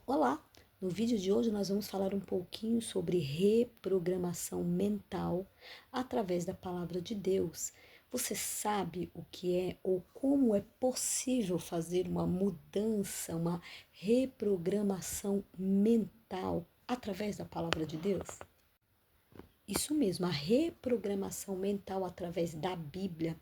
Olá! No vídeo de hoje nós vamos falar um pouquinho sobre reprogramação mental através da palavra de Deus. Você sabe o que é ou como é possível fazer uma mudança, uma reprogramação mental através da palavra de Deus? Isso mesmo, a reprogramação mental através da Bíblia,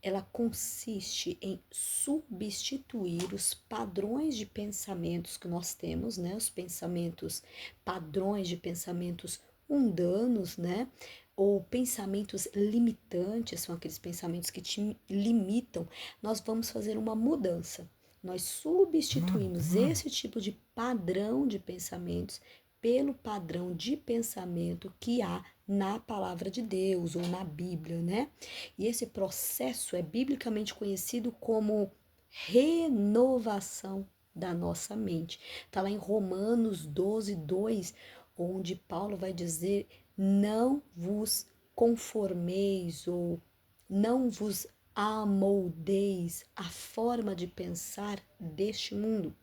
ela consiste em substituir os padrões de pensamentos que nós temos, né? Os pensamentos, padrões de pensamentos mundanos, né? Ou pensamentos limitantes, são aqueles pensamentos que te limitam. Nós vamos fazer uma mudança. Nós substituímos esse tipo de padrão de pensamentos pelo padrão de pensamento que há na palavra de Deus ou na Bíblia, né? E esse processo é biblicamente conhecido como renovação da nossa mente. Está lá em Romanos 12, 2, onde Paulo vai dizer: não vos conformeis ou não vos amoldeis à forma de pensar deste mundo,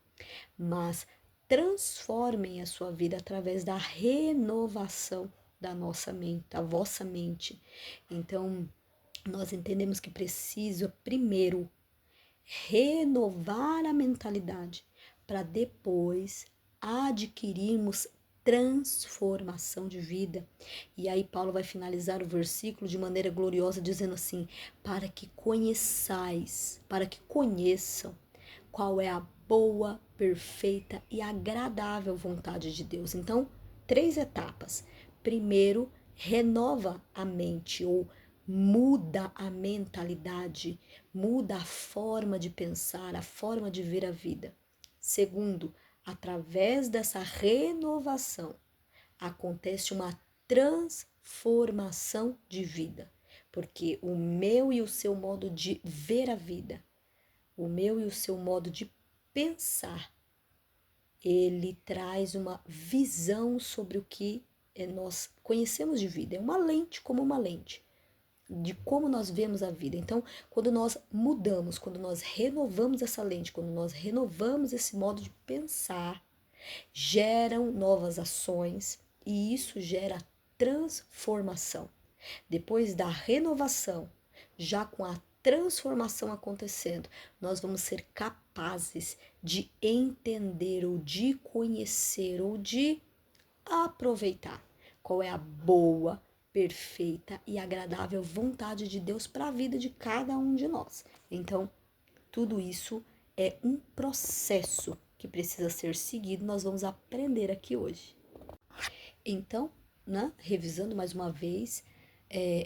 mas transformem a sua vida através da renovação da nossa mente, da vossa mente. Então, nós entendemos que precisa primeiro renovar a mentalidade para depois adquirirmos transformação de vida. E aí Paulo vai finalizar o versículo de maneira gloriosa dizendo assim: para que conheçais, para que conheçam qual é a boa, perfeita e agradável vontade de Deus. Então, 3 etapas. Primeiro, renova a mente ou muda a mentalidade, muda a forma de pensar, a forma de ver a vida. Segundo, através dessa renovação, acontece uma transformação de vida, porque o meu e o seu modo de ver a vida, o meu e o seu modo de pensar, ele traz uma visão sobre o que nós conhecemos de vida. É uma lente, como uma lente, de como nós vemos a vida. Então, quando nós mudamos, quando nós renovamos essa lente, quando nós renovamos esse modo de pensar, geram novas ações e isso gera transformação. Depois da renovação, já com a transformação acontecendo, nós vamos ser capazes de entender ou de conhecer ou de aproveitar qual é a boa, perfeita e agradável vontade de Deus para a vida de cada um de nós. Então, tudo isso é um processo que precisa ser seguido, nós vamos aprender aqui hoje. Então, né, revisando mais uma vez,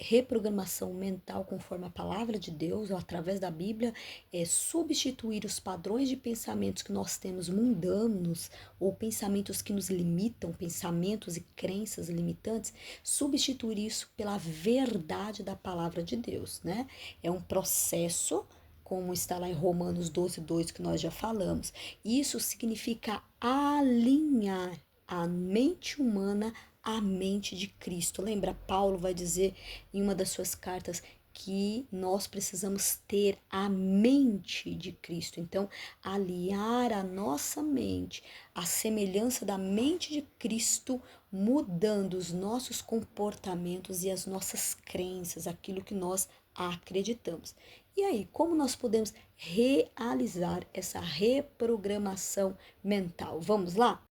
reprogramação mental conforme a palavra de Deus, ou através da Bíblia, é substituir os padrões de pensamentos que nós temos mundanos, ou pensamentos que nos limitam, pensamentos e crenças limitantes, substituir isso pela verdade da palavra de Deus, né? É um processo, como está lá em Romanos 12, 2, que nós já falamos. Isso significa alinhar a mente humana à mente de Cristo. Lembra, Paulo vai dizer em uma das suas cartas que nós precisamos ter a mente de Cristo. Então, aliar a nossa mente à semelhança da mente de Cristo, mudando os nossos comportamentos e as nossas crenças, aquilo que nós acreditamos. E aí, como nós podemos realizar essa reprogramação mental? Vamos lá?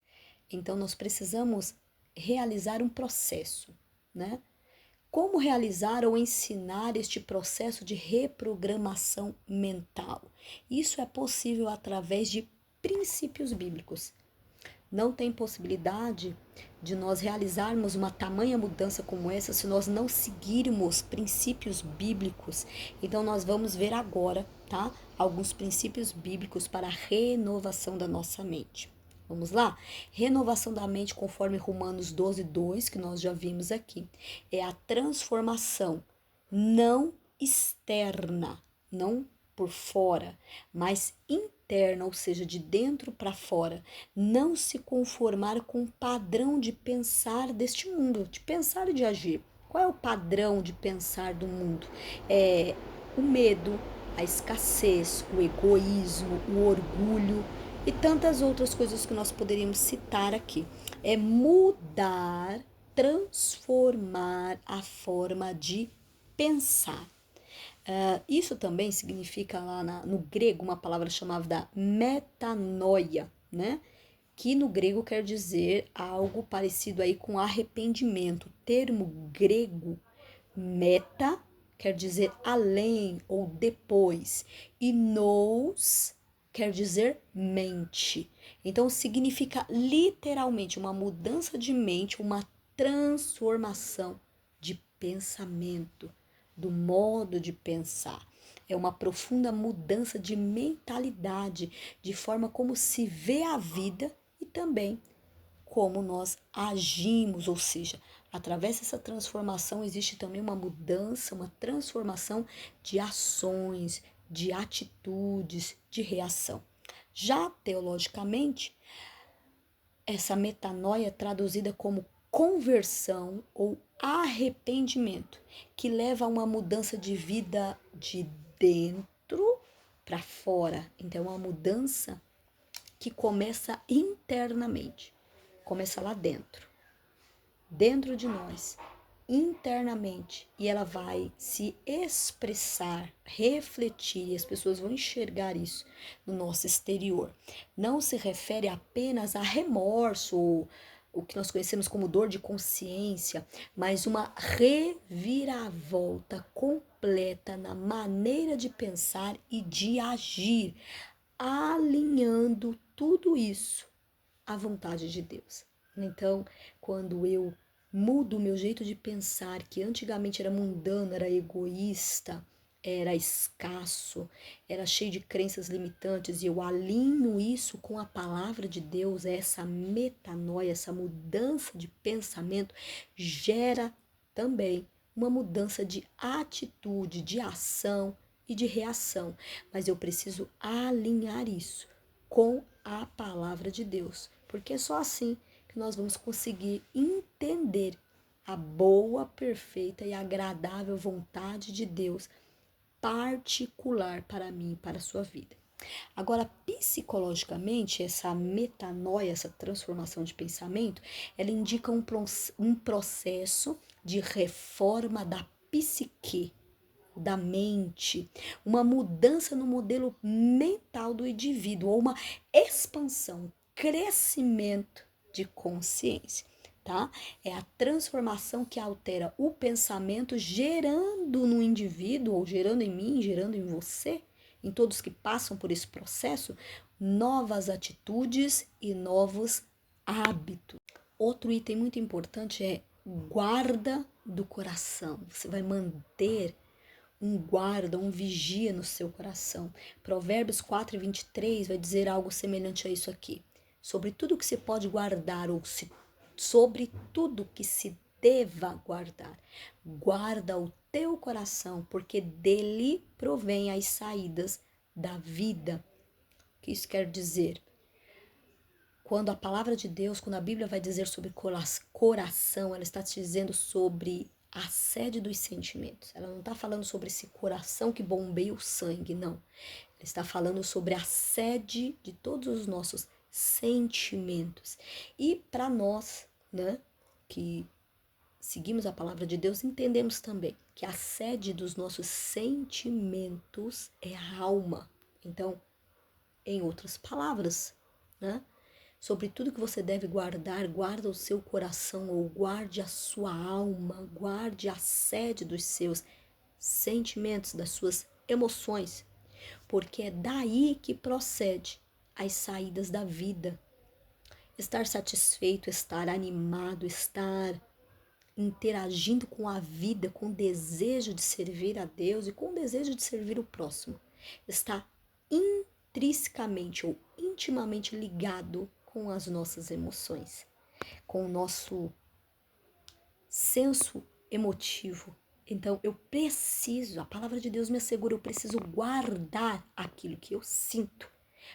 Então, nós precisamos realizar um processo, né? Como realizar ou ensinar este processo de reprogramação mental? Isso é possível através de princípios bíblicos. Não tem possibilidade de nós realizarmos uma tamanha mudança como essa se nós não seguirmos princípios bíblicos. Então, nós vamos ver agora, tá? Alguns princípios bíblicos para a renovação da nossa mente. Vamos lá? Renovação da mente conforme Romanos 12, 2, que nós já vimos aqui. É a transformação não externa, não por fora, mas interna, ou seja, de dentro para fora. Não se conformar com o padrão de pensar deste mundo, de pensar e de agir. Qual é o padrão de pensar do mundo? É o medo, a escassez, o egoísmo, o orgulho. e tantas outras coisas que nós poderíamos citar aqui. É mudar, transformar a forma de pensar. Isso também significa lá no grego uma palavra chamada metanoia, né? Que no grego quer dizer algo parecido aí com arrependimento. O termo grego meta quer dizer além ou depois e nous quer dizer mente. Então significa literalmente uma mudança de mente, uma transformação de pensamento, do modo de pensar. É uma profunda mudança de mentalidade, de forma como se vê a vida e também como nós agimos, ou seja, através dessa transformação existe também uma mudança, uma transformação de ações, de atitudes, de reação. Já teologicamente, essa metanoia é traduzida como conversão ou arrependimento, que leva a uma mudança de vida de dentro para fora. Então, é uma mudança que começa internamente, começa lá dentro de nós, internamente, e ela vai se expressar, refletir, e as pessoas vão enxergar isso no nosso exterior. Não se refere apenas a remorso ou o que nós conhecemos como dor de consciência, mas uma reviravolta completa na maneira de pensar e de agir, alinhando tudo isso à vontade de Deus. Então, quando eu mudo o meu jeito de pensar, que antigamente era mundano, era egoísta, era escasso, era cheio de crenças limitantes, e eu alinho isso com a palavra de Deus, essa metanoia, essa mudança de pensamento, gera também uma mudança de atitude, de ação e de reação. Mas eu preciso alinhar isso com a palavra de Deus, porque é só assim que nós vamos conseguir entender a boa, perfeita e agradável vontade de Deus particular para mim e para a sua vida. Agora, psicologicamente, essa metanoia, essa transformação de pensamento, ela indica um processo de reforma da psique, da mente, uma mudança no modelo mental do indivíduo, ou uma expansão, crescimento de consciência, tá? É a transformação que altera o pensamento, gerando no indivíduo, ou gerando em mim, gerando em você, em todos que passam por esse processo, novas atitudes e novos hábitos. Outro item muito importante é guarda do coração. Você vai manter um guarda, um vigia no seu coração. Provérbios 4:23 vai dizer algo semelhante a isso aqui. Sobre tudo que se pode guardar, ou sobre tudo que se deva guardar. Guarda o teu coração, porque dele provém as saídas da vida. O que isso quer dizer? Quando a palavra de Deus, quando a Bíblia vai dizer sobre coração, ela está te dizendo sobre a sede dos sentimentos. Ela não está falando sobre esse coração que bombeia o sangue, não. Ela está falando sobre a sede de todos os nossos sentimentos. E para nós, né, que seguimos a palavra de Deus, entendemos também que a sede dos nossos sentimentos é a alma. Então, em outras palavras, né? Sobre tudo que você deve guardar, guarda o seu coração, ou guarde a sua alma, guarde a sede dos seus sentimentos, das suas emoções, porque é daí que procede as saídas da vida. Estar satisfeito, estar animado, estar interagindo com a vida, com desejo de servir a Deus e com desejo de servir o próximo, está intrinsecamente ou intimamente ligado com as nossas emoções, com o nosso senso emotivo. Então eu preciso, a palavra de Deus me assegura, eu preciso guardar aquilo que eu sinto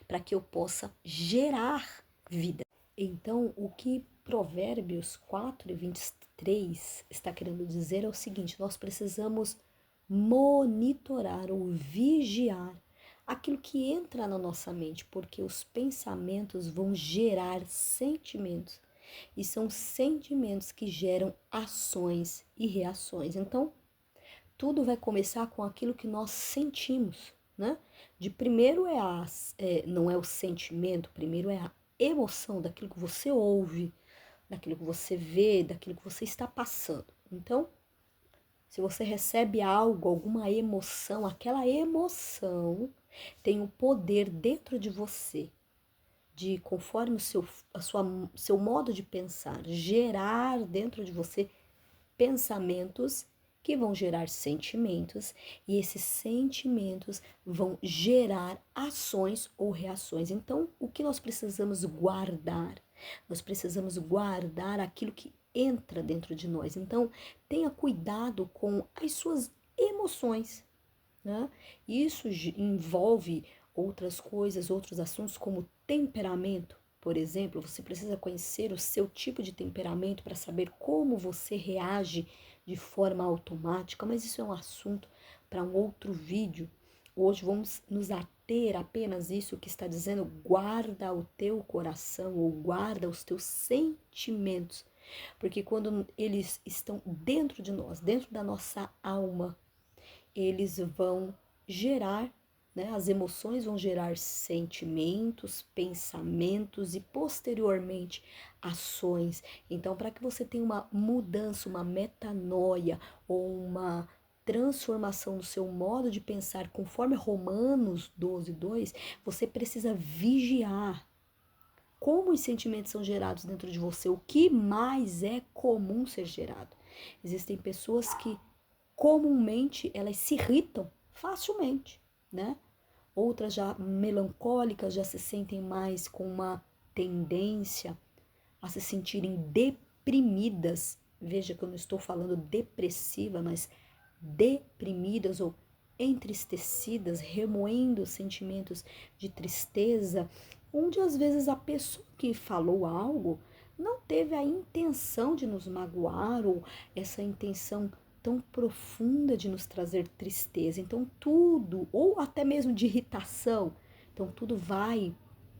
para que eu possa gerar vida. Então o que Provérbios 4:23 está querendo dizer é o seguinte: nós precisamos monitorar ou vigiar aquilo que entra na nossa mente, porque os pensamentos vão gerar sentimentos. E são sentimentos que geram ações e reações. Então, tudo vai começar com aquilo que nós sentimos, né? De primeiro não é o sentimento, primeiro é a emoção daquilo que você ouve, daquilo que você vê, daquilo que você está passando. Então, se você recebe algo, alguma emoção, aquela emoção tem o poder dentro de você de, conforme seu modo de pensar, gerar dentro de você pensamentos que vão gerar sentimentos e esses sentimentos vão gerar ações ou reações. Então, o que nós precisamos guardar? Nós precisamos guardar aquilo que entra dentro de nós. Então, tenha cuidado com as suas emoções, né? Isso envolve outras coisas, outros assuntos como temperamento. Por exemplo, você precisa conhecer o seu tipo de temperamento para saber como você reage de forma automática, mas isso é um assunto para um outro vídeo. Hoje vamos nos ater apenas isso que está dizendo, guarda o teu coração ou guarda os teus sentimentos, porque quando eles estão dentro de nós, dentro da nossa alma, eles vão gerar, né? As emoções vão gerar sentimentos, pensamentos e posteriormente ações. Então, para que você tenha uma mudança, uma metanoia ou uma transformação no seu modo de pensar, conforme Romanos 12:2, você precisa vigiar como os sentimentos são gerados dentro de você, o que mais é comum ser gerado. Existem pessoas que comumente elas se irritam facilmente, né? Outras já melancólicas já se sentem mais com uma tendência a se sentirem deprimidas. Veja que eu não estou falando depressiva, mas deprimidas ou entristecidas, remoendo sentimentos de tristeza, onde às vezes a pessoa que falou algo não teve a intenção de nos magoar ou essa intenção tão profunda de nos trazer tristeza. Então tudo, ou até mesmo de irritação, então tudo vai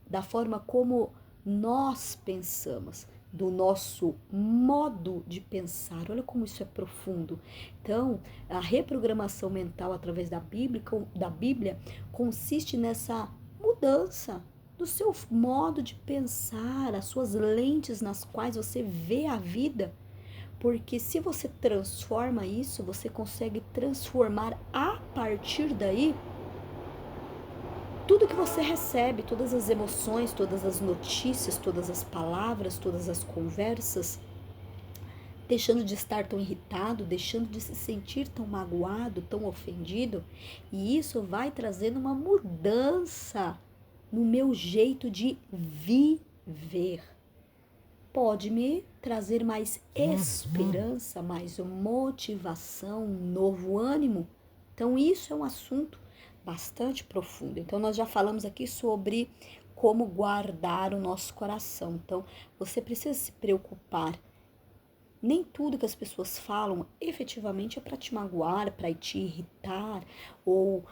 da forma como nós pensamos, do nosso modo de pensar. Olha como isso é profundo. Então, a reprogramação mental através da Bíblia consiste nessa mudança do seu modo de pensar, as suas lentes nas quais você vê a vida. Porque se você transforma isso, você consegue transformar a partir daí tudo que você recebe, todas as emoções, todas as notícias, todas as palavras, todas as conversas, deixando de estar tão irritado, deixando de se sentir tão magoado, tão ofendido, e isso vai trazendo uma mudança no meu jeito de viver. Pode me trazer mais esperança, mais motivação, um novo ânimo. Então, isso é um assunto bastante profundo. Então, nós já falamos aqui sobre como guardar o nosso coração. Então, você precisa se preocupar. Nem tudo que as pessoas falam efetivamente é para te magoar, para te irritar, ou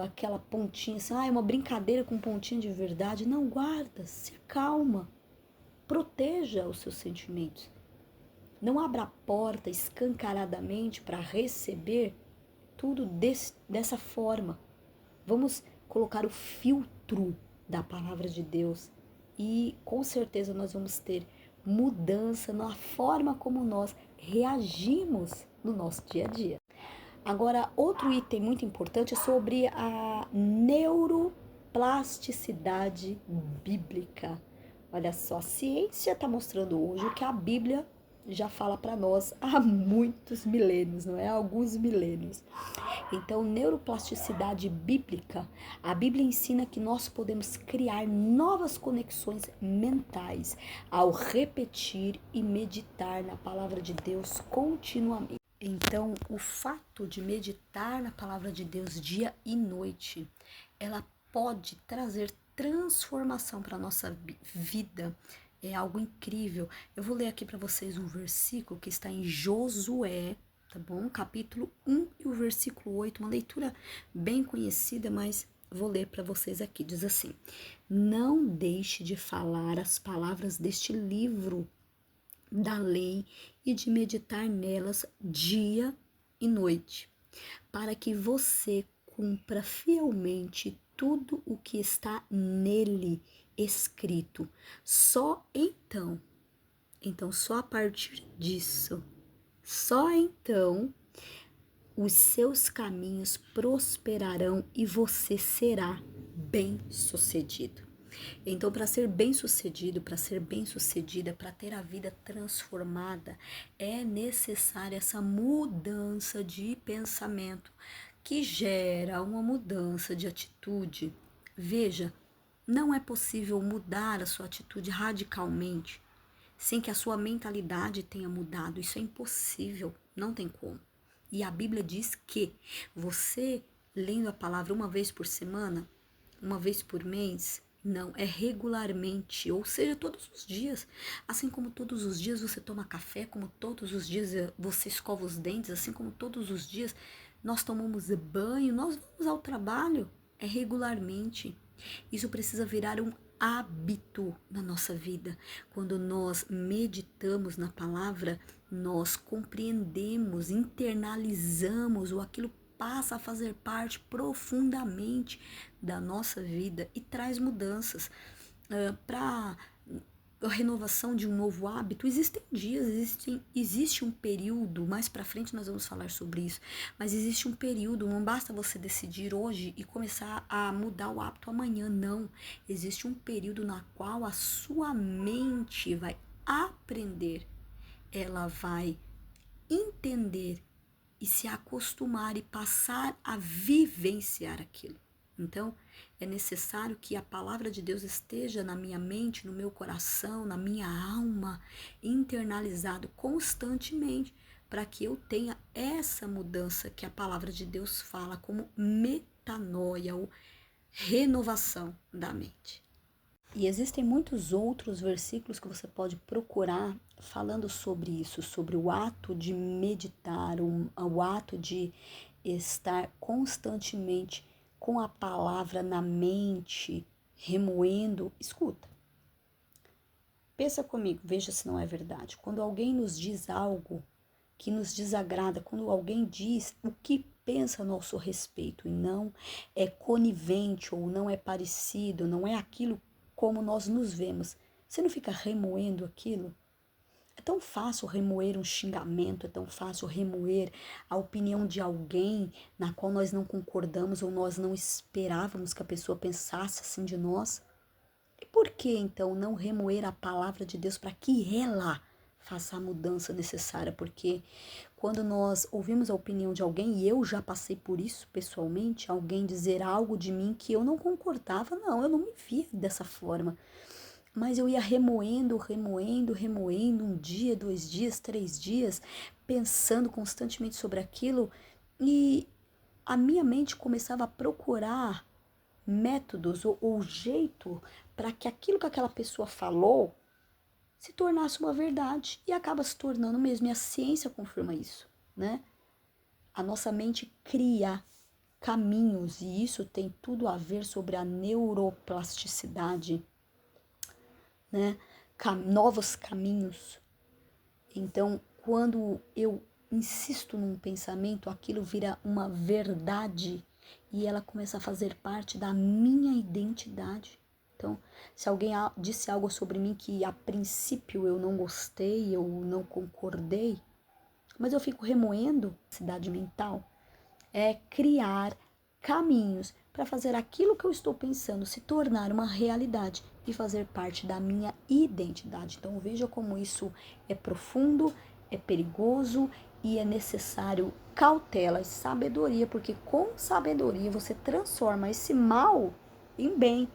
aquela pontinha assim, é uma brincadeira com pontinha de verdade. Não, guarda, se acalma. Proteja os seus sentimentos. Não abra a porta escancaradamente para receber tudo dessa forma. Vamos colocar o filtro da palavra de Deus e com certeza nós vamos ter mudança na forma como nós reagimos no nosso dia a dia. Agora, outro item muito importante é sobre a neuroplasticidade bíblica. Olha só, a ciência está mostrando hoje o que a Bíblia já fala para nós há muitos milênios, não é? Há alguns milênios. Então, neuroplasticidade bíblica, a Bíblia ensina que nós podemos criar novas conexões mentais ao repetir e meditar na palavra de Deus continuamente. Então, o fato de meditar na palavra de Deus dia e noite, ela pode trazer transformação para a nossa vida. É algo incrível. Eu vou ler aqui para vocês um versículo que está em Josué, tá bom? Capítulo 1 e o versículo 8, uma leitura bem conhecida, mas Vou ler para vocês aqui, diz assim: não deixe de falar as palavras deste livro da lei e de meditar nelas dia e noite, para que você cumpra fielmente tudo o que está nele escrito. Só então só a partir disso, só então os seus caminhos prosperarão e você será bem-sucedido. Então, para ser bem-sucedido, para ser bem-sucedida, para ter a vida transformada, é necessária essa mudança de pensamento que gera uma mudança de atitude. Veja, não é possível mudar a sua atitude radicalmente sem que a sua mentalidade tenha mudado. Isso é impossível, não tem como. E a Bíblia diz que você, lendo a palavra uma vez por semana, uma vez por mês, não, é regularmente, ou seja, todos os dias. Assim como todos os dias você toma café, como todos os dias você escova os dentes, assim como todos os dias nós tomamos banho, nós vamos ao trabalho, é regularmente. Isso precisa virar um hábito na nossa vida. Quando nós meditamos na palavra, nós compreendemos, internalizamos ou aquilo passa a fazer parte profundamente da nossa vida e traz mudanças. Para a renovação de um novo hábito, existem dias, existe um período, mais para frente nós vamos falar sobre isso, mas existe um período, não basta você decidir hoje e começar a mudar o hábito amanhã, não. Existe um período na qual a sua mente vai aprender, ela vai entender e se acostumar e passar a vivenciar aquilo. Então, é necessário que a palavra de Deus esteja na minha mente, no meu coração, na minha alma, internalizado constantemente, para que eu tenha essa mudança que a palavra de Deus fala como metanoia, ou renovação da mente. E existem muitos outros versículos que você pode procurar falando sobre isso, sobre o ato de meditar, o ato de estar constantemente com a palavra na mente, remoendo. Escuta, pensa comigo, veja se não é verdade. Quando alguém nos diz algo que nos desagrada, quando alguém diz o que pensa a nosso respeito e não é conivente ou não é parecido, não é aquilo como nós nos vemos, você não fica remoendo aquilo? É tão fácil remoer um xingamento, é tão fácil remoer a opinião de alguém na qual nós não concordamos ou nós não esperávamos que a pessoa pensasse assim de nós. E por que então não remoer a palavra de Deus para que ela faça a mudança necessária? Porque quando nós ouvimos a opinião de alguém, e eu já passei por isso pessoalmente, alguém dizer algo de mim que eu não concordava, não, eu não me via dessa forma. Mas eu ia remoendo, um dia, 2 dias, 3 dias, pensando constantemente sobre aquilo, e a minha mente começava a procurar métodos ou jeito para que aquilo que aquela pessoa falou se tornasse uma verdade, e acaba se tornando mesmo, e a ciência confirma isso, né? A nossa mente cria caminhos, e isso tem tudo a ver sobre a neuroplasticidade, né? Novos caminhos. Então, quando eu insisto num pensamento, aquilo vira uma verdade e ela começa a fazer parte da minha identidade. Então, se alguém disse algo sobre mim que a princípio eu não gostei, eu não concordei, mas eu fico remoendo, cidade mental, é criar caminhos para fazer aquilo que eu estou pensando se tornar uma realidade e fazer parte da minha identidade. Então veja como isso é profundo, é perigoso e é necessário cautela e sabedoria, porque com sabedoria você transforma esse mal em bem,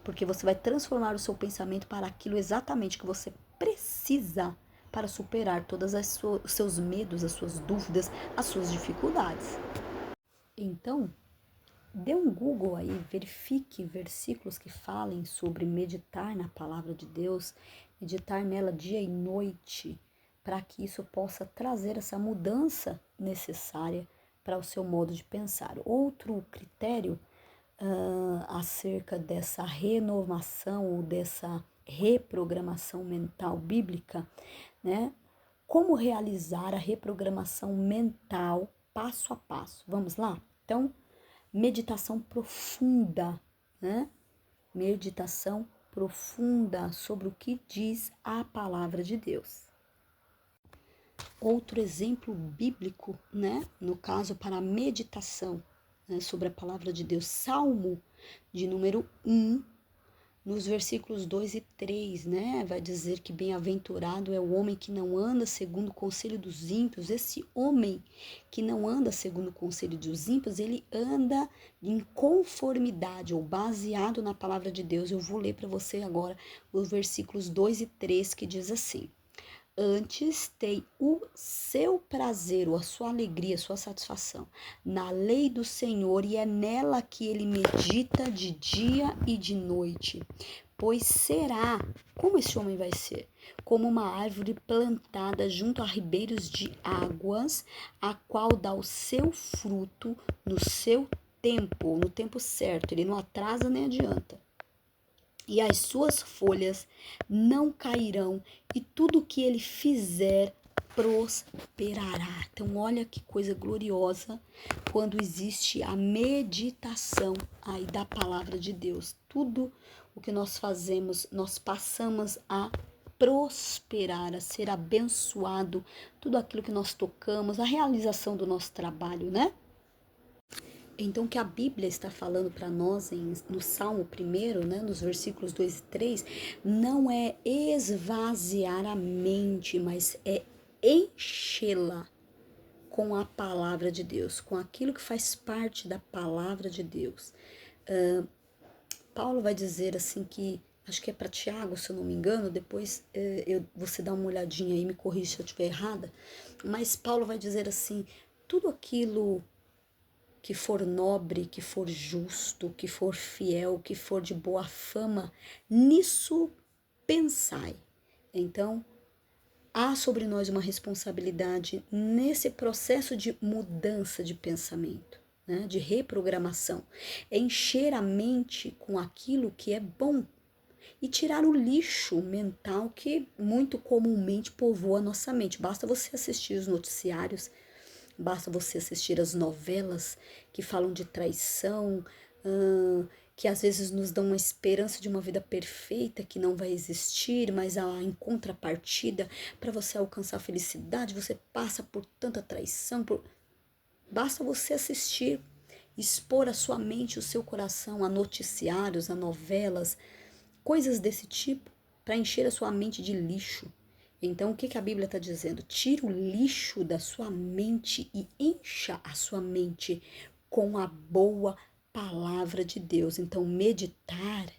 porque você vai transformar o seu pensamento para aquilo exatamente que você precisa para superar todos os seus medos, as suas dúvidas, as suas dificuldades. Então, dê um Google aí, verifique versículos que falem sobre meditar na palavra de Deus, meditar nela dia e noite, para que isso possa trazer essa mudança necessária para o seu modo de pensar. Outro critério acerca dessa renovação ou dessa reprogramação mental bíblica, né? Como realizar a reprogramação mental passo a passo. Vamos lá? Então, meditação profunda, né? Meditação profunda sobre o que diz a palavra de Deus. Outro exemplo bíblico, né? No caso, para a meditação, né, sobre a palavra de Deus, Salmo de número 1, nos versículos 2 e 3, né? Vai dizer que bem-aventurado é o homem que não anda segundo o conselho dos ímpios. Esse homem que não anda segundo o conselho dos ímpios, ele anda em conformidade ou baseado na palavra de Deus. Eu vou ler para você agora os versículos 2 e 3 que diz assim: Antes tem o seu prazer, ou a sua alegria, a sua satisfação na lei do Senhor, e é nela que ele medita de dia e de noite. Pois será, como esse homem vai ser? Como uma árvore plantada junto a ribeiros de águas, a qual dá o seu fruto no seu tempo, no tempo certo. Ele não atrasa nem adianta. E as suas folhas não cairão, e tudo o que ele fizer prosperará. Então, olha que coisa gloriosa quando existe a meditação aí da palavra de Deus. Tudo o que nós fazemos, nós passamos a prosperar, a ser abençoado, tudo aquilo que nós tocamos, a realização do nosso trabalho, né? Então, o que a Bíblia está falando para nós no Salmo 1, né, nos versículos 2 e 3, não é esvaziar a mente, mas é enchê-la com a palavra de Deus, com aquilo que faz parte da palavra de Deus. Paulo vai dizer assim que, acho que é para Tiago, se eu não me engano, depois você dá uma olhadinha aí, me corrija se eu estiver errada, mas Paulo vai dizer assim, tudo aquilo que for nobre, que for justo, que for fiel, que for de boa fama, nisso pensai. Então, há sobre nós uma responsabilidade nesse processo de mudança de pensamento, né, de reprogramação. É encher a mente com aquilo que é bom e tirar o lixo mental que muito comumente povoa a nossa mente. Basta você assistir os noticiários, basta você assistir as novelas que falam de traição, que às vezes nos dão uma esperança de uma vida perfeita que não vai existir, mas em contrapartida, para você alcançar a felicidade, você passa por tanta traição. Basta você assistir, expor a sua mente, o seu coração a noticiários, a novelas, coisas desse tipo, para encher a sua mente de lixo. Então, o que a Bíblia está dizendo? Tira o lixo da sua mente e encha a sua mente com a boa palavra de Deus. Então, meditar,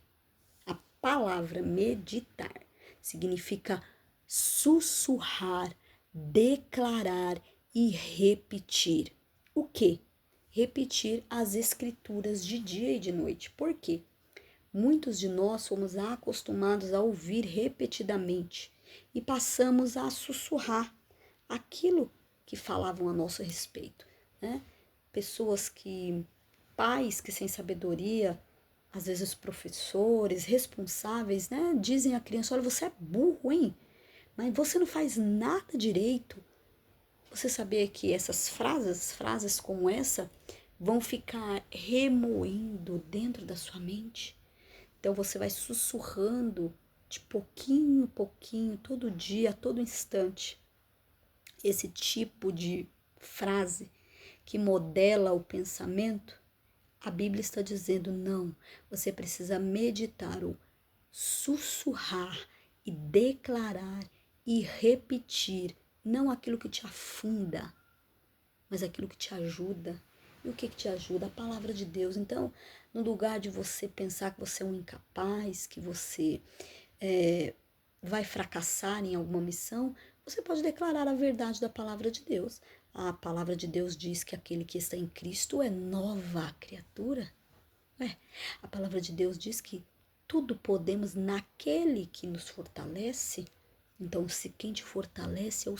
a palavra meditar, significa sussurrar, declarar e repetir. O quê? Repetir as escrituras de dia e de noite. Por quê? Muitos de nós fomos acostumados a ouvir repetidamente e passamos a sussurrar aquilo que falavam a nosso respeito, né? Pais que sem sabedoria, às vezes professores, responsáveis, né? Dizem à criança, olha, você é burro, hein? Mas você não faz nada direito. Você sabia que essas frases como essa, vão ficar remoendo dentro da sua mente? Então você vai sussurrando de pouquinho em pouquinho, todo dia, a todo instante, esse tipo de frase que modela o pensamento. A Bíblia está dizendo, não, você precisa meditar ou sussurrar e declarar e repetir, não aquilo que te afunda, mas aquilo que te ajuda. E o que te ajuda? A palavra de Deus. Então, no lugar de você pensar que você é um incapaz, que você vai fracassar em alguma missão, você pode declarar a verdade da palavra de Deus. A palavra de Deus diz que aquele que está em Cristo é nova criatura. A palavra de Deus diz que tudo podemos naquele que nos fortalece. Então, se quem te fortalece é o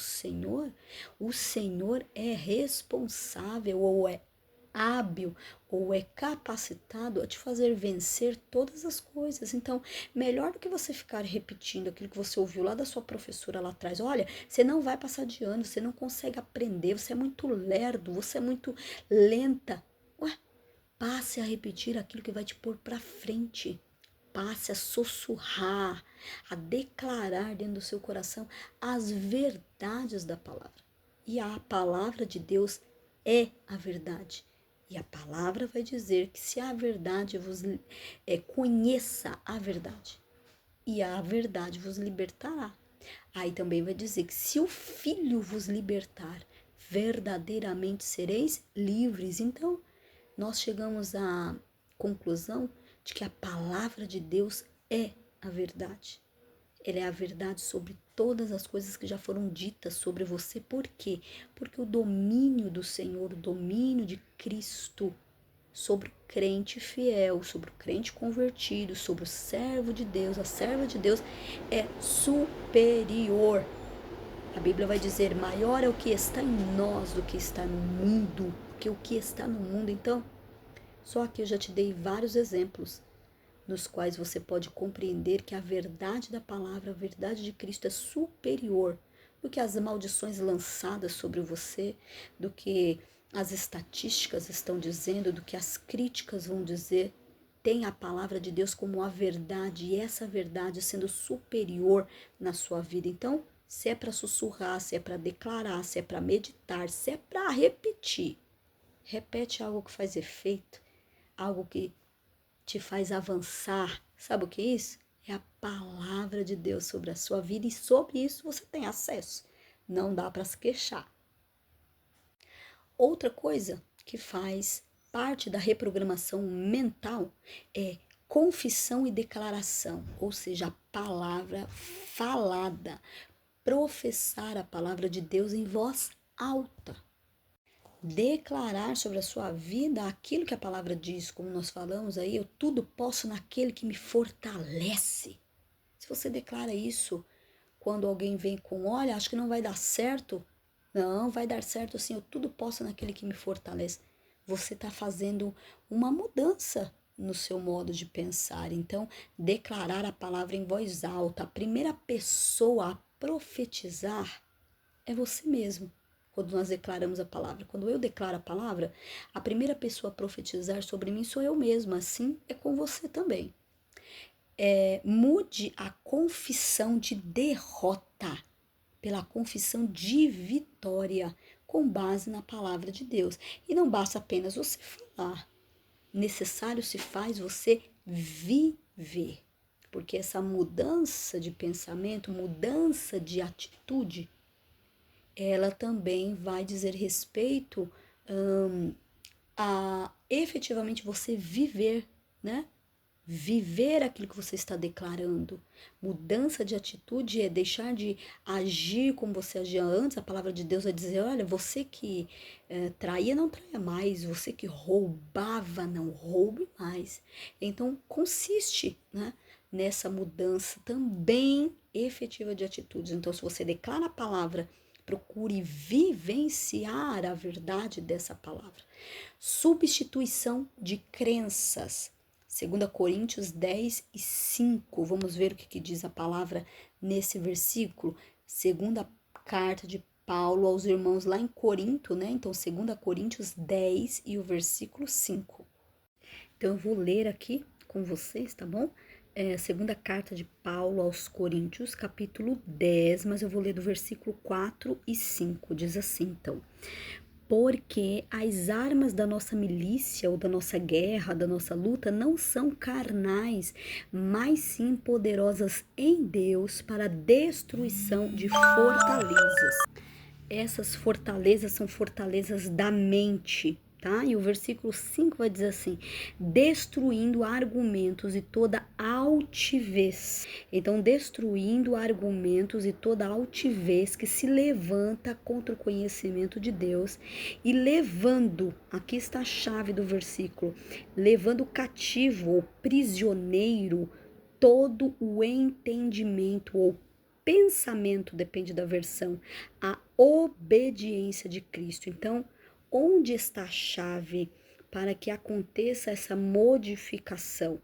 Senhor é responsável ou é hábil ou é capacitado a te fazer vencer todas as coisas. Então, melhor do que você ficar repetindo aquilo que você ouviu lá da sua professora lá atrás. Olha, você não vai passar de ano, você não consegue aprender, você é muito lerdo, você é muito lenta. Ué, passe a repetir aquilo que vai te pôr para frente. Passe a sussurrar, a declarar dentro do seu coração as verdades da palavra. E a palavra de Deus é a verdade. E a palavra vai dizer que se a verdade vos conheça a verdade, e a verdade vos libertará. Aí também vai dizer que se o Filho vos libertar, verdadeiramente sereis livres. Então, nós chegamos à conclusão de que a palavra de Deus é a verdade. Ela é a verdade sobre todas as coisas que já foram ditas sobre você. Por quê? Porque o domínio do Senhor, o domínio de Cristo sobre o crente fiel, sobre o crente convertido, sobre o servo de Deus, a serva de Deus, é superior. A Bíblia vai dizer, maior é o que está em nós do que está no mundo, porque o que está no mundo, então, só que eu já te dei vários exemplos nos quais você pode compreender que a verdade da palavra, a verdade de Cristo é superior do que as maldições lançadas sobre você, do que as estatísticas estão dizendo, do que as críticas vão dizer. Tem a palavra de Deus como a verdade e essa verdade sendo superior na sua vida. Então, se é para sussurrar, se é para declarar, se é para meditar, se é para repetir, repete algo que faz efeito, algo que te faz avançar. Sabe o que é isso? É a palavra de Deus sobre a sua vida e sobre isso você tem acesso. Não dá para se queixar. Outra coisa que faz parte da reprogramação mental é confissão e declaração, ou seja, a palavra falada, professar a palavra de Deus em voz alta. Declarar sobre a sua vida aquilo que a palavra diz, como nós falamos aí, eu tudo posso naquele que me fortalece. Se você declara isso quando alguém vem com, olha, acho que não vai dar certo, não, vai dar certo sim, eu tudo posso naquele que me fortalece. Você está fazendo uma mudança no seu modo de pensar. Então, declarar a palavra em voz alta, a primeira pessoa a profetizar é você mesmo. Quando nós declaramos a palavra, quando eu declaro a palavra, a primeira pessoa a profetizar sobre mim sou eu mesma, assim é com você também. Mude a confissão de derrota pela confissão de vitória, com base na palavra de Deus. E não basta apenas você falar, necessário se faz você viver, porque essa mudança de pensamento, mudança de atitude, ela também vai dizer respeito a efetivamente você viver, né? Viver aquilo que você está declarando. Mudança de atitude é deixar de agir como você agia antes. A palavra de Deus vai dizer, olha, você que traía, não traia mais. Você que roubava, não roube mais. Então, consiste, né, nessa mudança também efetiva de atitudes. Então, se você declara a palavra, procure vivenciar a verdade dessa palavra. Substituição de crenças. 2 Coríntios 10:5. Vamos ver o que diz a palavra nesse versículo. Segunda carta de Paulo aos irmãos lá em Corinto, né? Então, 2 Coríntios 10 e o versículo 5. Então, eu vou ler aqui com vocês, tá bom? Segunda carta de Paulo aos Coríntios, capítulo 10, mas eu vou ler do versículo 4 e 5. Diz assim, então: porque as armas da nossa milícia ou da nossa guerra, da nossa luta, não são carnais, mas sim poderosas em Deus para a destruição de fortalezas. Essas fortalezas são fortalezas da mente, tá? E o versículo 5 vai dizer assim: destruindo argumentos e toda altivez. Então, destruindo argumentos e toda altivez que se levanta contra o conhecimento de Deus e levando, aqui está a chave do versículo, levando cativo ou prisioneiro todo o entendimento ou pensamento, depende da versão, a obediência de Cristo. Então, onde está a chave para que aconteça essa modificação,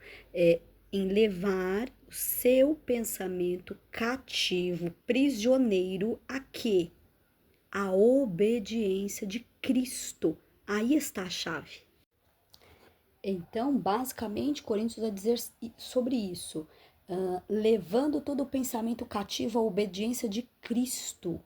em levar o seu pensamento cativo, prisioneiro, a quê? A obediência de Cristo. Aí está a chave. Então, basicamente, Coríntios vai dizer sobre isso, levando todo o pensamento cativo à obediência de Cristo.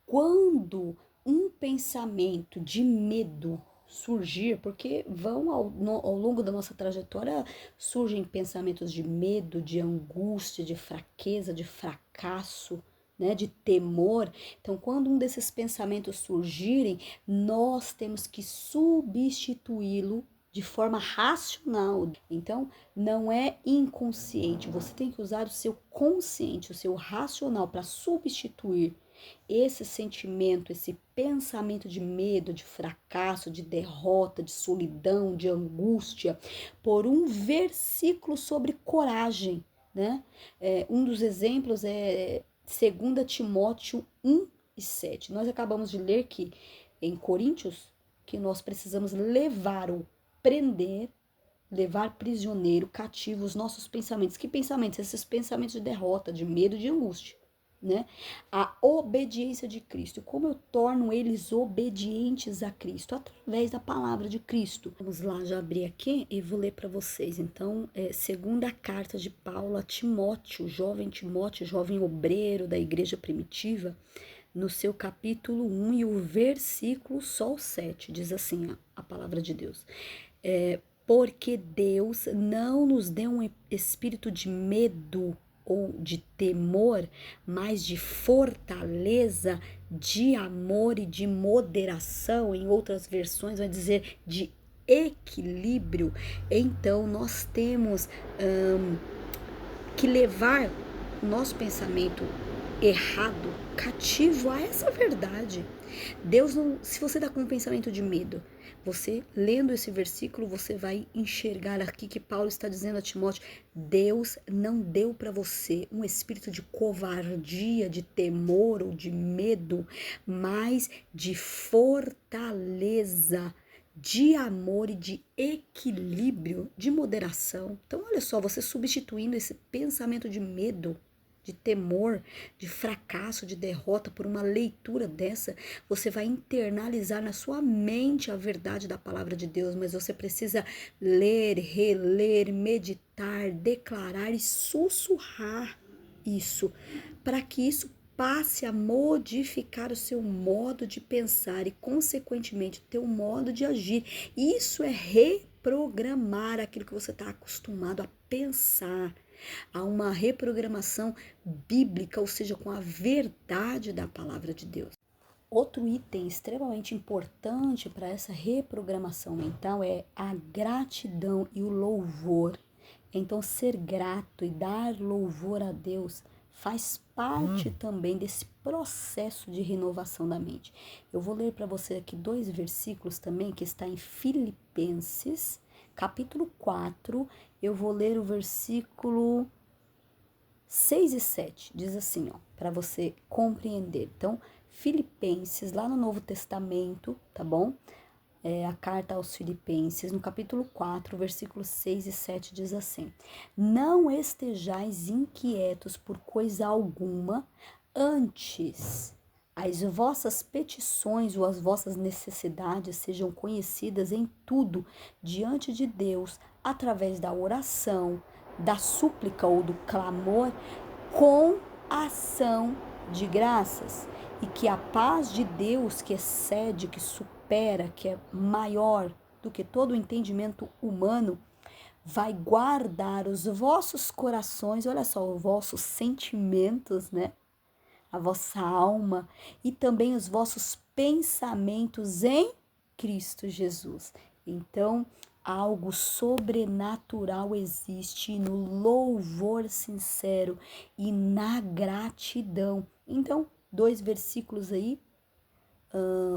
Quando um pensamento de medo surgir, porque ao longo da nossa trajetória surgem pensamentos de medo, de angústia, de fraqueza, de fracasso, né, de temor. Então, quando um desses pensamentos surgirem, nós temos que substituí-lo de forma racional. Então, não é inconsciente, você tem que usar o seu consciente, o seu racional para substituir esse sentimento, esse pensamento de medo, de fracasso, de derrota, de solidão, de angústia, por um versículo sobre coragem, né? Um dos exemplos é 2 Timóteo 1:7. Nós acabamos de ler que em Coríntios que nós precisamos levar prisioneiro, cativo os nossos pensamentos. Que pensamentos? Esses pensamentos de derrota, de medo, de angústia, né? A obediência de Cristo. Como eu torno eles obedientes a Cristo? Através da palavra de Cristo. Vamos lá, já abri aqui e vou ler para vocês. Então, segunda carta de Paulo a Timóteo, jovem obreiro da igreja primitiva, no seu capítulo 1 e o versículo só o 7, diz assim a palavra de Deus. Porque Deus não nos deu um espírito de medo ou de temor, mas de fortaleza, de amor e de moderação. Em outras versões vai dizer de equilíbrio. Então nós temos que levar o nosso pensamento errado, cativo a essa verdade. Deus não, se você está com um pensamento de medo, você lendo esse versículo, você vai enxergar aqui que Paulo está dizendo a Timóteo: Deus não deu para você um espírito de covardia, de temor ou de medo, mas de fortaleza, de amor e de equilíbrio, de moderação. Então, olha só, você substituindo esse pensamento de medo, de temor, de fracasso, de derrota por uma leitura dessa, você vai internalizar na sua mente a verdade da palavra de Deus, mas você precisa ler, reler, meditar, declarar e sussurrar isso, para que isso passe a modificar o seu modo de pensar e, consequentemente, o teu modo de agir. Isso é reprogramar aquilo que você está acostumado a pensar. Há uma reprogramação bíblica, ou seja, com a verdade da palavra de Deus. Outro item extremamente importante para essa reprogramação mental é a gratidão e o louvor. Então, ser grato e dar louvor a Deus faz parte também desse processo de renovação da mente. Eu vou ler para você aqui 2 versículos também, que está em Filipenses, capítulo 4, eu vou ler o versículo 6 e 7, diz assim, para você compreender. Então, Filipenses, lá no Novo Testamento, tá bom? A carta aos Filipenses, no capítulo 4, versículos 6 e 7, diz assim: Não estejais inquietos por coisa alguma, antes as vossas petições ou as vossas necessidades sejam conhecidas em tudo diante de Deus, através da oração, da súplica ou do clamor, com ação de graças. E que a paz de Deus, que excede, que supera, que é maior do que todo o entendimento humano, vai guardar os vossos corações, olha só, os vossos sentimentos, né? A vossa alma e também os vossos pensamentos em Cristo Jesus. Então, algo sobrenatural existe no louvor sincero e na gratidão. Então, 2 versículos aí,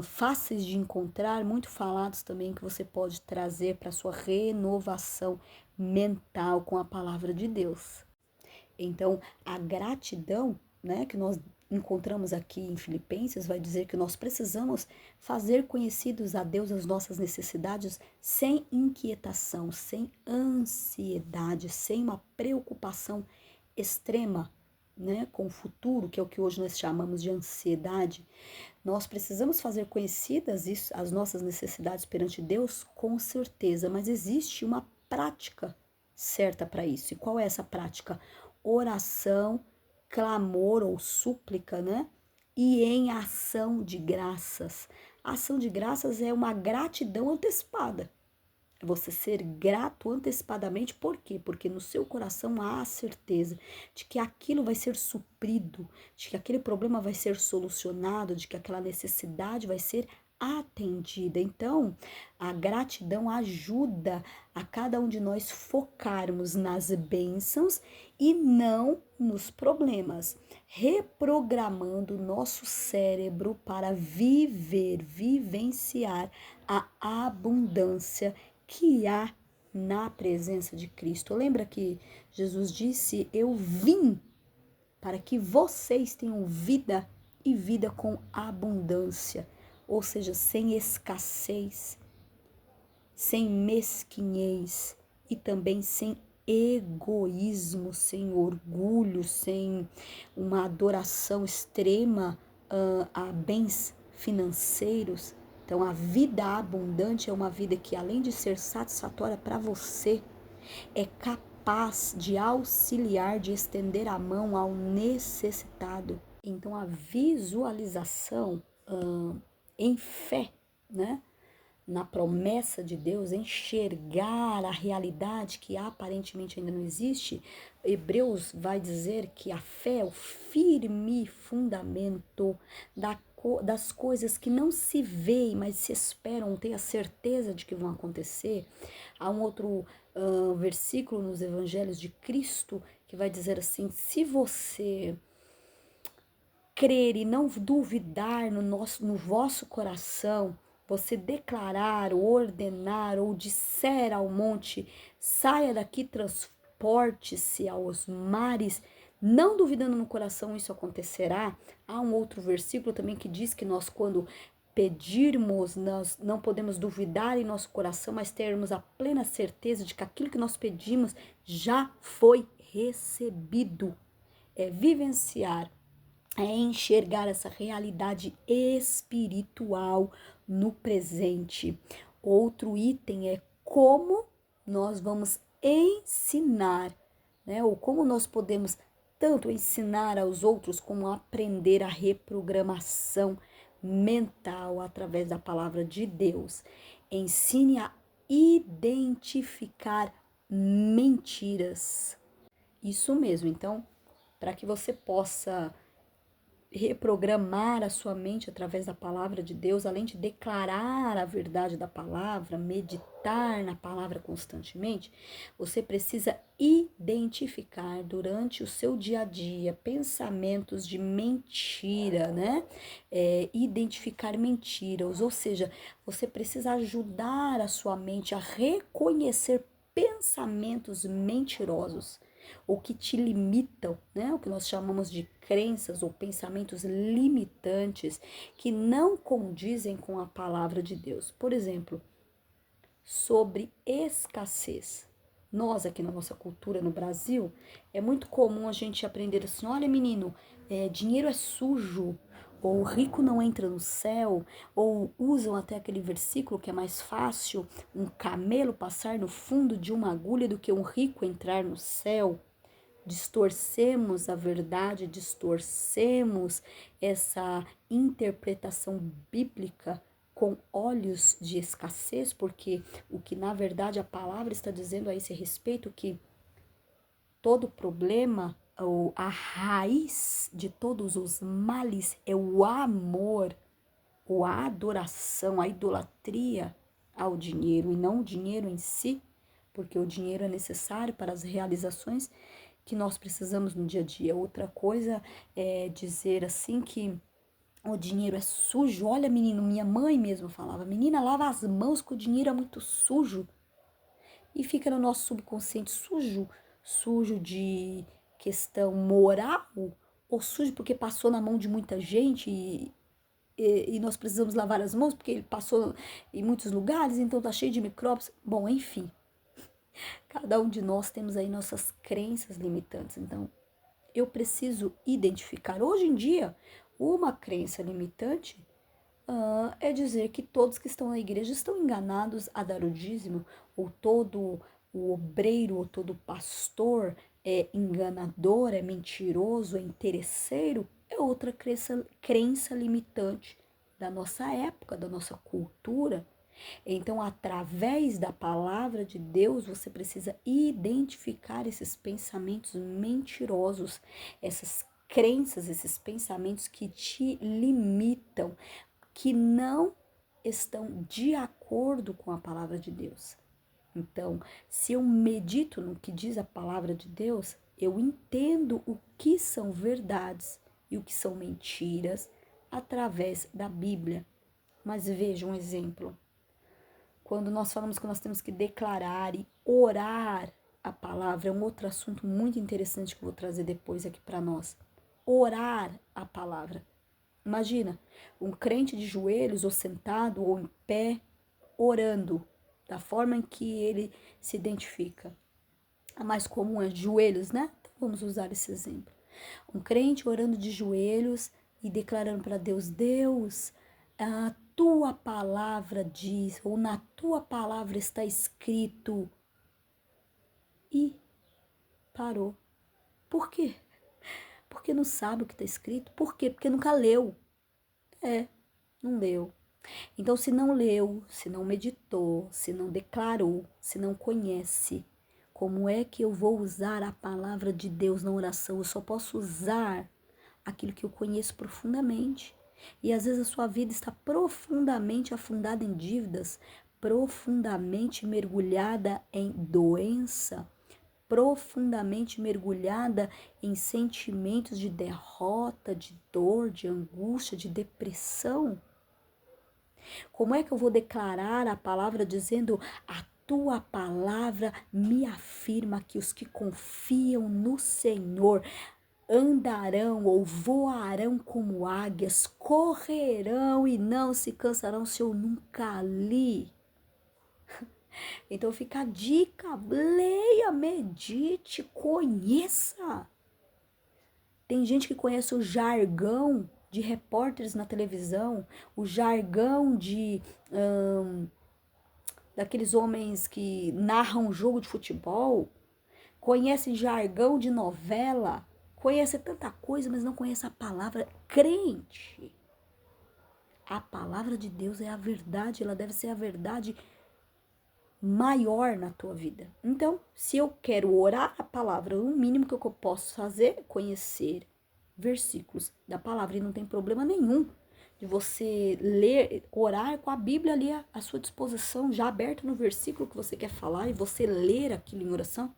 fáceis de encontrar, muito falados também, que você pode trazer para sua renovação mental com a palavra de Deus. Então, a gratidão, né, que nós encontramos aqui em Filipenses vai dizer que nós precisamos fazer conhecidos a Deus as nossas necessidades sem inquietação, sem ansiedade, sem uma preocupação extrema, né, com o futuro, que é o que hoje nós chamamos de ansiedade. Nós precisamos fazer conhecidas as nossas necessidades perante Deus, com certeza, mas existe uma prática certa para isso. E qual é essa prática? Oração, clamor ou súplica, né? E em ação de graças. A ação de graças é uma gratidão antecipada. É você ser grato antecipadamente, por quê? Porque no seu coração há a certeza de que aquilo vai ser suprido, de que aquele problema vai ser solucionado, de que aquela necessidade vai ser atendida. Então, a gratidão ajuda a cada um de nós focarmos nas bênçãos e não nos problemas, reprogramando o nosso cérebro para vivenciar a abundância que há na presença de Cristo. Lembra que Jesus disse: eu vim para que vocês tenham vida e vida com abundância, ou seja, sem escassez, sem mesquinhez e também sem egoísmo, sem orgulho, sem uma adoração extrema a bens financeiros. Então, a vida abundante é uma vida que, além de ser satisfatória para você, é capaz de auxiliar, de estender a mão ao necessitado. Então, a visualização em fé, né? Na promessa de Deus, enxergar a realidade que aparentemente ainda não existe, Hebreus vai dizer que a fé é o firme fundamento das coisas que não se veem, mas se esperam, tem a certeza de que vão acontecer. Há um outro versículo nos Evangelhos de Cristo que vai dizer assim: se você crer e não duvidar no vosso coração, você declarar, ordenar ou disser ao monte, saia daqui, transporte-se aos mares, não duvidando no coração, isso acontecerá. Há um outro versículo também que diz que nós, quando pedirmos, nós não podemos duvidar em nosso coração, mas termos a plena certeza de que aquilo que nós pedimos já foi recebido. É vivenciar, é enxergar essa realidade espiritual no presente. Outro item é como nós vamos ensinar, né? Ou como nós podemos tanto ensinar aos outros como aprender a reprogramação mental através da palavra de Deus. Ensine a identificar mentiras. Isso mesmo. Então, para que você possa reprogramar a sua mente através da palavra de Deus, além de declarar a verdade da palavra, meditar na palavra constantemente, você precisa identificar durante o seu dia a dia pensamentos de mentira, né? Identificar mentiras, ou seja, você precisa ajudar a sua mente a reconhecer pensamentos mentirosos, ou que te limitam, né? O que nós chamamos de crenças ou pensamentos limitantes que não condizem com a palavra de Deus. Por exemplo, sobre escassez. Nós aqui na nossa cultura no Brasil, é muito comum a gente aprender assim: olha menino, dinheiro é sujo, ou o rico não entra no céu, ou usam até aquele versículo que é mais fácil um camelo passar no fundo de uma agulha do que um rico entrar no céu. Distorcemos a verdade, distorcemos essa interpretação bíblica com olhos de escassez, porque o que na verdade a palavra está dizendo a esse respeito, que todo problema, ou a raiz de todos os males é o amor, ou a adoração, a idolatria ao dinheiro, e não o dinheiro em si, porque o dinheiro é necessário para as realizações que nós precisamos no dia a dia. Outra coisa é dizer assim que o dinheiro é sujo. Olha, menino, minha mãe mesmo falava: menina, lava as mãos que o dinheiro é muito sujo. E fica no nosso subconsciente sujo de questão moral ou sujo porque passou na mão de muita gente e nós precisamos lavar as mãos porque ele passou em muitos lugares, então tá cheio de micróbios. Bom, enfim, cada um de nós temos aí nossas crenças limitantes. Então, eu preciso identificar. Hoje em dia, uma crença limitante é dizer que todos que estão na igreja estão enganados a dar o dízimo, ou todo o obreiro, ou todo pastor é enganador, é mentiroso, é interesseiro. É outra crença limitante da nossa época, da nossa cultura. Então, através da palavra de Deus, você precisa identificar esses pensamentos mentirosos, essas crenças, esses pensamentos que te limitam, que não estão de acordo com a palavra de Deus. Então, se eu medito no que diz a palavra de Deus, eu entendo o que são verdades e o que são mentiras através da Bíblia. Mas veja um exemplo. Quando nós falamos que nós temos que declarar e orar a palavra, é um outro assunto muito interessante que eu vou trazer depois aqui para nós. Orar a palavra. Imagina, um crente de joelhos, ou sentado, ou em pé, orando, da forma em que ele se identifica. A mais comum é de joelhos, né? Então vamos usar esse exemplo. Um crente orando de joelhos e declarando para Deus: Deus, a tua palavra diz, ou na tua palavra está escrito. E parou. Por quê? Porque não sabe o que está escrito. Por quê? Porque nunca leu. Não leu. Então, se não leu, se não meditou, se não declarou, se não conhece, como é que eu vou usar a palavra de Deus na oração? Eu só posso usar aquilo que eu conheço profundamente. E às vezes a sua vida está profundamente afundada em dívidas, profundamente mergulhada em doença, profundamente mergulhada em sentimentos de derrota, de dor, de angústia, de depressão. Como é que eu vou declarar a palavra dizendo: a tua palavra me afirma que os que confiam no Senhor andarão ou voarão como águias, correrão e não se cansarão, se eu nunca li. Então fica a dica: leia, medite, conheça. Tem gente que conhece o jargão de repórteres na televisão, o jargão daqueles homens que narram jogo de futebol, conhece jargão de novela, conhece tanta coisa, mas não conhece a palavra. Crente. A palavra de Deus é a verdade, ela deve ser a verdade maior na tua vida. Então, se eu quero orar a palavra, o mínimo que eu posso fazer é conhecer versículos da palavra, e não tem problema nenhum de você ler, orar com a Bíblia ali à sua disposição, já aberta no versículo que você quer falar, e você ler aquilo em oração.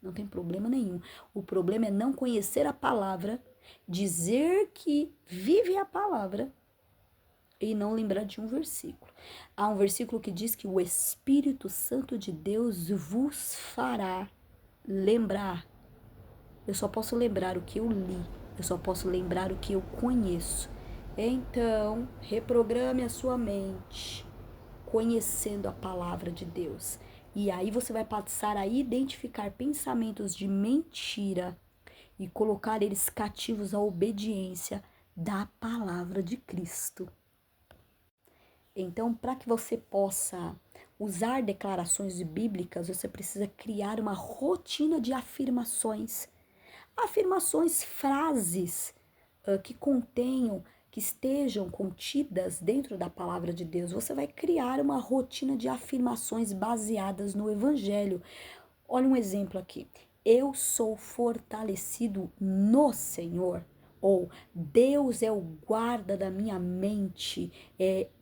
Não tem problema nenhum. O problema é não conhecer a palavra, dizer que vive a palavra e não lembrar de um versículo. Há um versículo que diz que o Espírito Santo de Deus vos fará lembrar. Eu só posso lembrar o que eu li, eu só posso lembrar o que eu conheço. Então, reprograme a sua mente conhecendo a palavra de Deus. E aí você vai passar a identificar pensamentos de mentira e colocar eles cativos à obediência da palavra de Cristo. Então, para que você possa usar declarações bíblicas, você precisa criar uma rotina de afirmações. Afirmações, frases que contenham, que estejam contidas dentro da palavra de Deus. Você vai criar uma rotina de afirmações baseadas no Evangelho. Olha um exemplo aqui. Eu sou fortalecido no Senhor. Ou Deus é o guarda da minha mente,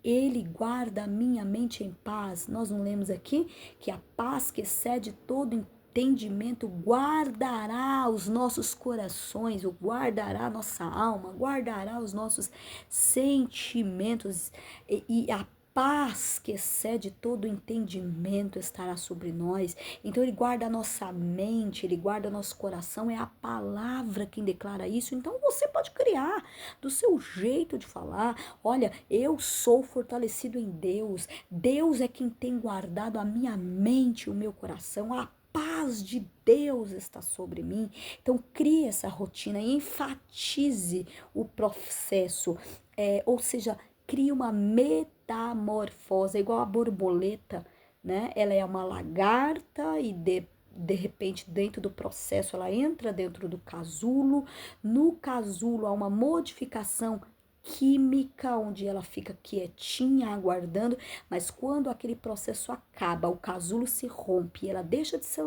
Ele guarda a minha mente em paz. Nós não lemos aqui que a paz que excede todo entendimento guardará os nossos corações, ou guardará a nossa alma, guardará os nossos sentimentos, e a paz que excede todo entendimento estará sobre nós. Então ele guarda a nossa mente, ele guarda nosso coração, é a palavra quem declara isso. Então você pode criar do seu jeito de falar. Olha, eu sou fortalecido em Deus. Deus é quem tem guardado a minha mente, o meu coração. A paz de Deus está sobre mim. Então crie essa rotina e enfatize o processo, ou seja, crie uma metamorfose, igual a borboleta, né? Ela é uma lagarta e de repente, dentro do processo, ela entra dentro do casulo. No casulo há uma modificação química, onde ela fica quietinha, aguardando, mas quando aquele processo acaba, o casulo se rompe, ela deixa de ser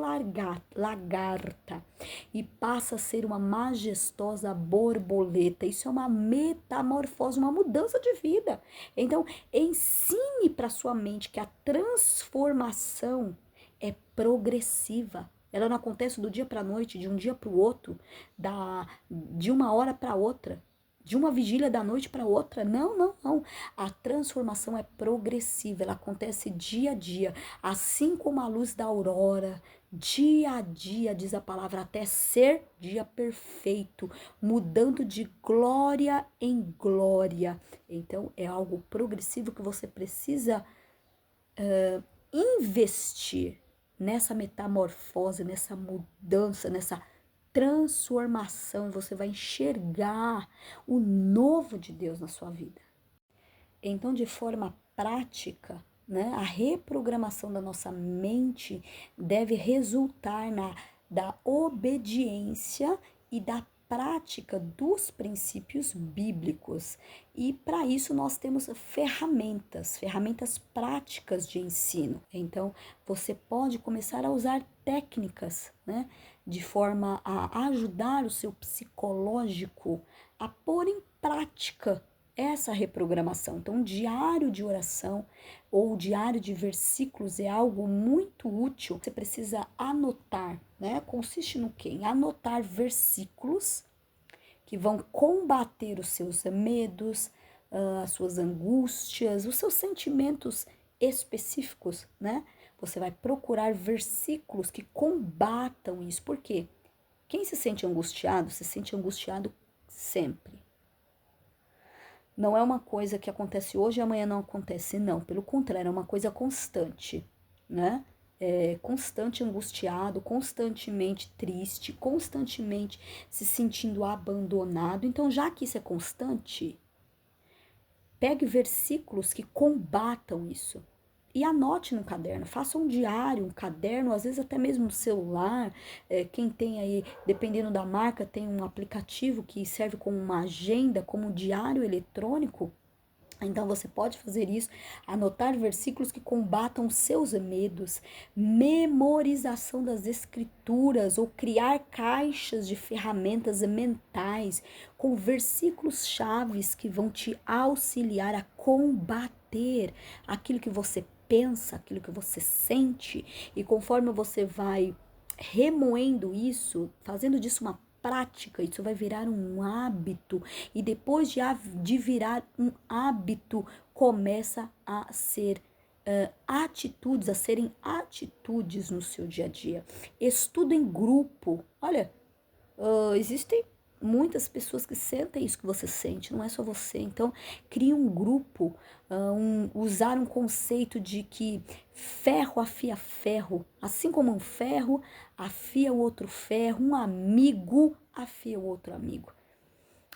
lagarta e passa a ser uma majestosa borboleta. Isso é uma metamorfose, uma mudança de vida. Então, ensine para sua mente que a transformação é progressiva. Ela não acontece do dia para a noite, de um dia para o outro, de uma hora para outra, de uma vigília da noite para outra. Não, não, não. A transformação é progressiva, ela acontece dia a dia, assim como a luz da aurora, dia a dia, diz a palavra, até ser dia perfeito, mudando de glória em glória. Então, é algo progressivo que você precisa investir nessa metamorfose, nessa mudança, nessa transformação, e você vai enxergar o novo de Deus na sua vida. Então, de forma prática, né, a reprogramação da nossa mente deve resultar da obediência e da prática dos princípios bíblicos. E para isso nós temos ferramentas práticas de ensino. Então, você pode começar a usar técnicas, né, de forma a ajudar o seu psicológico a pôr em prática essa reprogramação. Então, um diário de oração ou diário de versículos é algo muito útil. Você precisa anotar, né? Consiste no quê? Em anotar versículos que vão combater os seus medos, as suas angústias, os seus sentimentos específicos, né? Você vai procurar versículos que combatam isso. Por quê? Quem se sente angustiado sempre. Não é uma coisa que acontece hoje e amanhã não acontece, não. Pelo contrário, é uma coisa constante, né? Constante angustiado, constantemente triste, constantemente se sentindo abandonado. Então, já que isso é constante, pegue versículos que combatam isso e anote no caderno, faça um diário, um caderno, às vezes até mesmo no celular. Quem tem aí, dependendo da marca, tem um aplicativo que serve como uma agenda, como um diário eletrônico. Então você pode fazer isso, anotar versículos que combatam seus medos, memorização das escrituras ou criar caixas de ferramentas mentais com versículos chaves que vão te auxiliar a combater aquilo que você pensa, aquilo que você sente, e conforme você vai remoendo isso, fazendo disso uma prática, isso vai virar um hábito, e depois de virar um hábito, começa a ser a serem atitudes no seu dia a dia. Estudo em grupo. Olha, existem muitas pessoas que sentem isso que você sente, não é só você. Então, crie um grupo, usar um conceito de que ferro afia ferro, assim como um ferro afia o outro ferro, um amigo afia o outro amigo.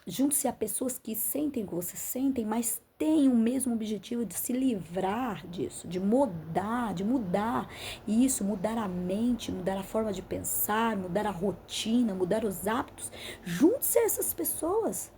Junte-se a pessoas que sentem o que você sentem, mas têm o mesmo objetivo de se livrar disso, de mudar isso, mudar a mente, mudar a forma de pensar, mudar a rotina, mudar os hábitos. Junte-se a essas pessoas.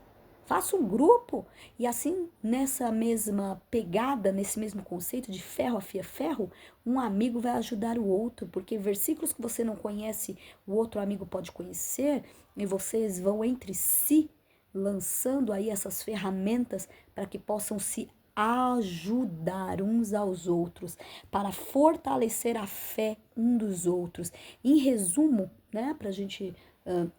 Faça um grupo e assim, nessa mesma pegada, nesse mesmo conceito de ferro afia ferro, um amigo vai ajudar o outro, porque versículos que você não conhece, o outro amigo pode conhecer, e vocês vão entre si lançando aí essas ferramentas para que possam se ajudar uns aos outros, para fortalecer a fé um dos outros. Em resumo, né, para a gente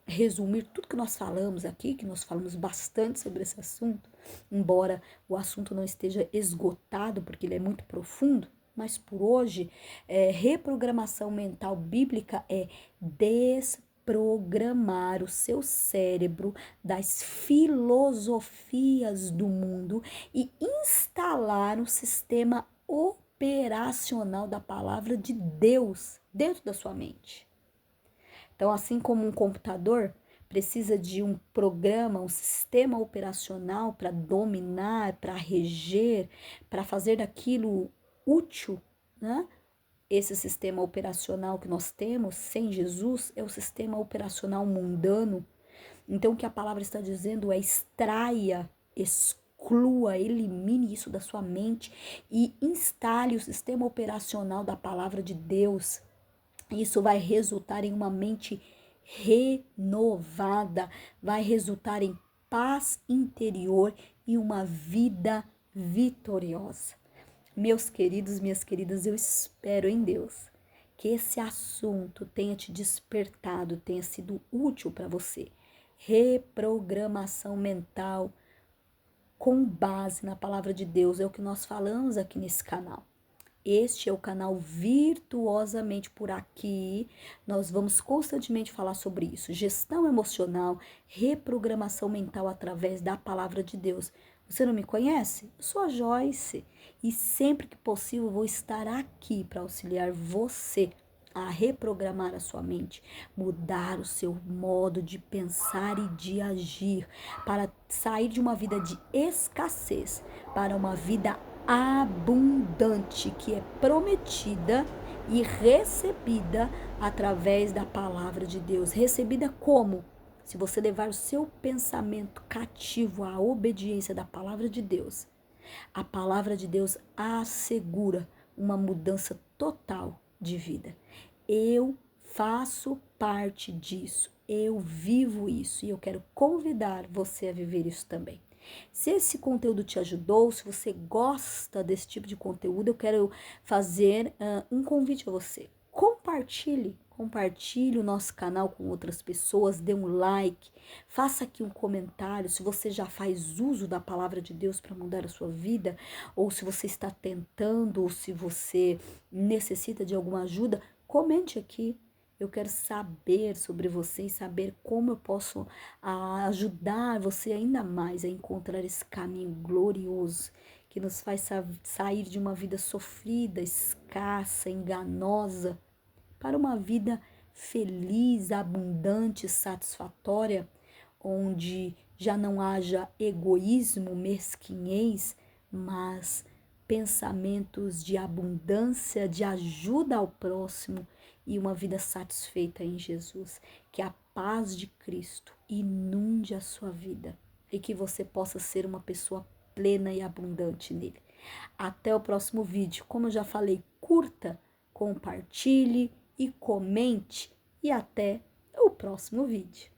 resumir tudo que nós falamos aqui, que nós falamos bastante sobre esse assunto, embora o assunto não esteja esgotado, porque ele é muito profundo, mas por hoje, reprogramação mental bíblica é desprogramar o seu cérebro das filosofias do mundo e instalar um sistema operacional da palavra de Deus dentro da sua mente. Então, assim como um computador precisa de um programa, um sistema operacional para dominar, para reger, para fazer daquilo útil, né? Esse sistema operacional que nós temos sem Jesus é o sistema operacional mundano. Então, o que a palavra está dizendo é extraia, exclua, elimine isso da sua mente e instale o sistema operacional da palavra de Deus. Isso vai resultar em uma mente renovada, vai resultar em paz interior e uma vida vitoriosa. Meus queridos, minhas queridas, eu espero em Deus que esse assunto tenha te despertado, tenha sido útil para você. Reprogramação mental com base na palavra de Deus é o que nós falamos aqui nesse canal. Este é o canal Virtuosamente por Aqui. Nós vamos constantemente falar sobre isso. Gestão emocional, reprogramação mental através da palavra de Deus. Você não me conhece? Eu sou a Joyce e sempre que possível vou estar aqui para auxiliar você a reprogramar a sua mente, mudar o seu modo de pensar e de agir, para sair de uma vida de escassez para uma vida abundante que é prometida e recebida através da palavra de Deus. Recebida como? Se você levar o seu pensamento cativo à obediência da palavra de Deus, a palavra de Deus assegura uma mudança total de vida. Eu faço parte disso, eu vivo isso e eu quero convidar você a viver isso também. Se esse conteúdo te ajudou, se você gosta desse tipo de conteúdo, eu quero fazer um convite a você. Compartilhe o nosso canal com outras pessoas, dê um like, faça aqui um comentário se você já faz uso da palavra de Deus para mudar a sua vida, ou se você está tentando, ou se você necessita de alguma ajuda, comente aqui. Eu quero saber sobre você e saber como eu posso ajudar você ainda mais a encontrar esse caminho glorioso que nos faz sair de uma vida sofrida, escassa, enganosa, para uma vida feliz, abundante, satisfatória, onde já não haja egoísmo, mesquinhez, mas pensamentos de abundância, de ajuda ao próximo e uma vida satisfeita em Jesus. Que a paz de Cristo inunde a sua vida e que você possa ser uma pessoa plena e abundante nele. Até o próximo vídeo. Como eu já falei, curta, compartilhe e comente. E até o próximo vídeo.